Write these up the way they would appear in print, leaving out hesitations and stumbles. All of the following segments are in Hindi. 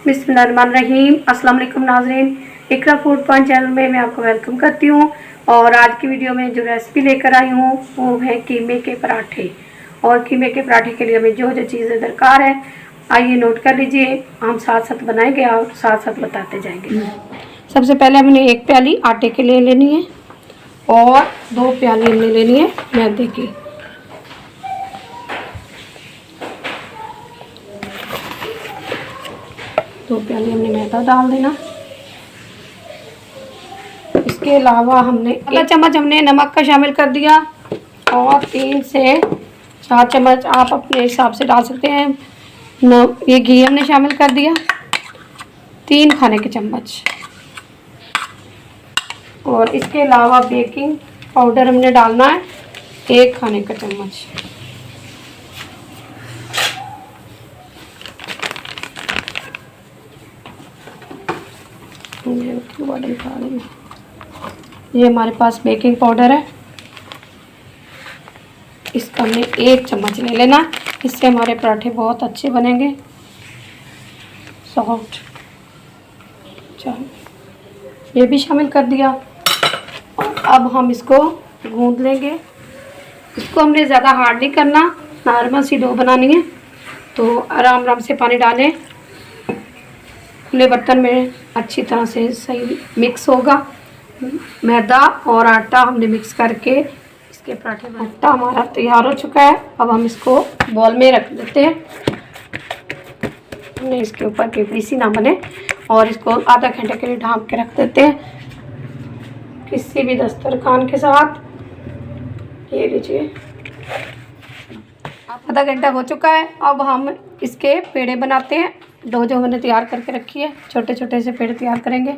बिस्मिल्लाहिर्रहमानिर्रहीम। अस्सलाम वालेकुम नाज़रीन, इकरा फूड पॉइंट चैनल में मैं आपको वेलकम करती हूँ। और आज की वीडियो में जो रेसिपी लेकर आई हूँ वो है कीमे के पराठे। और कीमे के पराठे के लिए हमें जो जो चीज़ें दरकार है आइए नोट कर लीजिए, हम साथ साथ बनाएंगे और साथ साथ बताते जाएंगे। सबसे पहले हमने 1 प्याली आटे के लिए लेनी है और 2 प्याली हमने लेनी है मैदे की। दो प्याली हमने मैदा डाल देना। इसके अलावा हमने 1 चम्मच हमने नमक का शामिल कर दिया और 3 से 4 चम्मच आप अपने हिसाब से डाल सकते हैं। ये घी हमने शामिल कर दिया 3 खाने के चम्मच। और इसके अलावा बेकिंग पाउडर हमने डालना है 1 खाने का चम्मच। ये हमारे पास बेकिंग पाउडर है, इसका हमने 1 चम्मच ले लेना, इससे हमारे पराठे बहुत अच्छे बनेंगे, सॉफ्ट। चलो ये भी शामिल कर दिया। और अब हम इसको गूंद लेंगे। इसको हमने ज़्यादा हार्ड नहीं करना, नॉर्मल सी डो बनानी है। तो आराम आराम से पानी डालें, खुले बर्तन में अच्छी तरह से सही मिक्स होगा। मैदा और आटा हमने मिक्स करके इसके पराठे में आटा हमारा तैयार हो चुका है। अब हम इसको बॉल में रख देते हैं, हमने इसके ऊपर केपड़ी सी ना बने। और इसको आधा घंटे के लिए ढाँप के रख देते हैं किसी भी दस्तरखान के साथ। ये लीजिए आधा घंटा हो चुका है। अब हम इसके पेड़े बनाते हैं। डो जो हमने तैयार करके रखी है, छोटे छोटे से पेड़े तैयार करेंगे।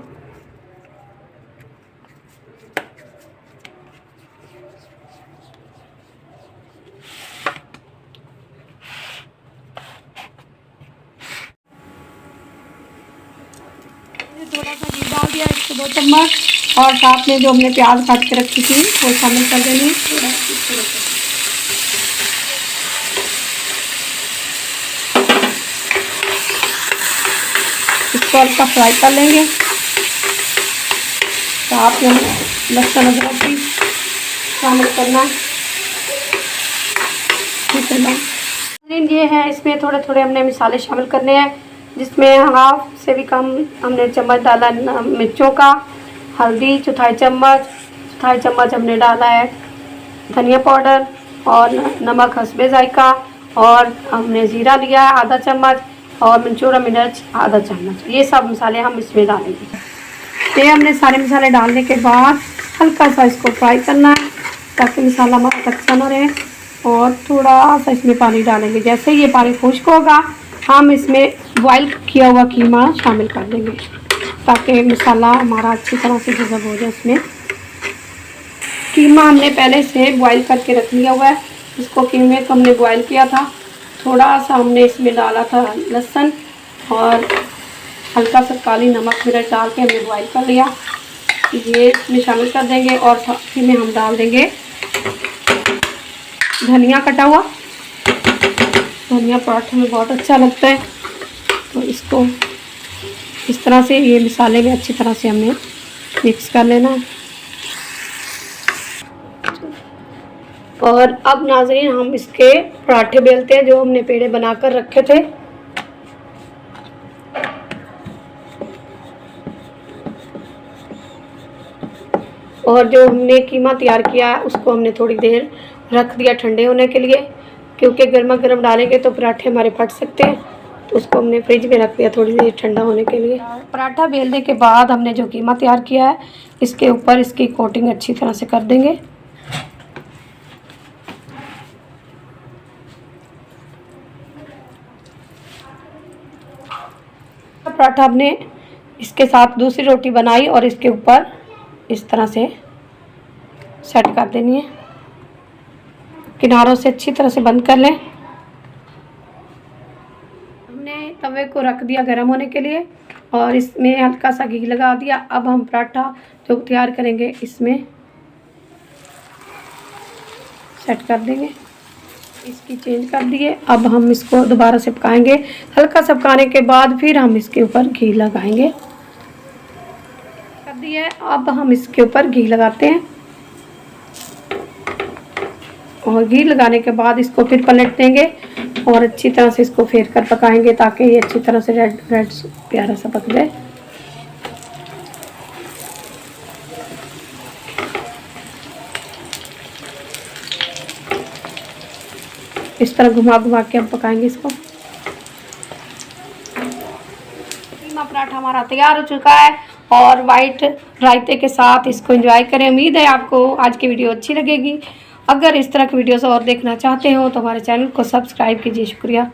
थोड़ा सा घी डाल दिया, इसको 2 चम्मच। और साथ में जो हमने प्याज काट के रखी थी वो शामिल कर देनी। इसको हल्का फ्राई कर लेंगे। साथ में लहसुन अदरक भी शामिल करना है। ये है, इसमें थोड़े थोड़े हमने मसाले शामिल करने हैं, जिसमें हाफ से भी कम हमने चम्मच डाला मिर्चों का। हल्दी चौथाई चम्मच हमने डाला है धनिया पाउडर और नमक हस्बे जायका। और हमने ज़ीरा लिया है आधा चम्मच और मंचूरा मिर्च आधा चम्मच। ये सब मसाले हम इसमें डालेंगे। ये हमने सारे मसाले डालने के बाद हल्का सा इसको फ्राई करना है ताकि मसाला हमारा कच्चा ना रहे। और थोड़ा सा इसमें पानी डालेंगे। जैसे ये पानी खुश्क होगा हम इसमें बॉयल किया हुआ कीमा शामिल कर देंगे ताकि मसाला हमारा अच्छी तरह से जज़ब हो जाए। इसमें कीमा हमने पहले से बॉयल करके रख लिया हुआ है। इसको कीमे को हमने बॉयल किया था, थोड़ा सा हमने इसमें डाला था लहसुन और हल्का सा काली नमक मिर्च डाल के हमने बॉयल कर लिया। ये इसमें शामिल कर देंगे और साथ ही में हम डाल देंगे धनिया कटा हुआ। धनिया पराठे में बहुत अच्छा लगता है। तो इसको इस तरह से ये मसाले में अच्छी तरह से हमने मिक्स कर लेना है। और अब नाज़रीन हम इसके पराठे बेलते हैं जो हमने पेड़े बनाकर रखे थे। और जो हमने कीमा तैयार किया है उसको हमने थोड़ी देर रख दिया ठंडे होने के लिए, क्योंकि गर्मा गर्म डालेंगे तो पराठे हमारे फट सकते हैं। तो उसको हमने फ्रिज में रख दिया थोड़ी देर ठंडा होने के लिए। पराठा बेलने के बाद हमने जो कीमा तैयार किया है इसके ऊपर इसकी कोटिंग अच्छी तरह से कर देंगे। पराठा हमने इसके साथ दूसरी रोटी बनाई और इसके ऊपर इस तरह से सेट कर देनी है। किनारों से अच्छी तरह से बंद कर लें। हमने तवे को रख दिया गर्म होने के लिए और इसमें हल्का सा घी लगा दिया। अब हम पराठा जो तैयार करेंगे इसमें सेट कर देंगे। इसकी चेंज कर दिए। अब हम इसको दोबारा से पकाएंगे। हल्का सा पकाने के बाद फिर हम इसके ऊपर घी लगाएंगे। कर दिए। अब हम इसके ऊपर घी लगाते हैं और घी लगाने के बाद इसको फिर पलट देंगे और अच्छी तरह से इसको फेर कर पकाएंगे ताकि ये अच्छी तरह से रेड रेड प्यारा सा पक जाए। इस तरह घुमा घुमा के हम पकाएंगे इसको। कीमा पराठा हमारा तैयार हो चुका है और वाइट रायते के साथ इसको एंजॉय करें। उम्मीद है आपको आज की वीडियो अच्छी लगेगी। अगर इस तरह की वीडियोस और देखना चाहते हो तो हमारे चैनल को सब्सक्राइब कीजिए। शुक्रिया।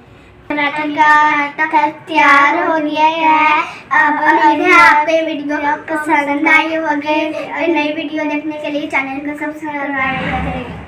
तैयार हो गया है। अब उम्मीद है आपको वीडियो पसंद आई होगी। नई वीडियो देखने के लिए चैनल को सब्सक्राइब करें।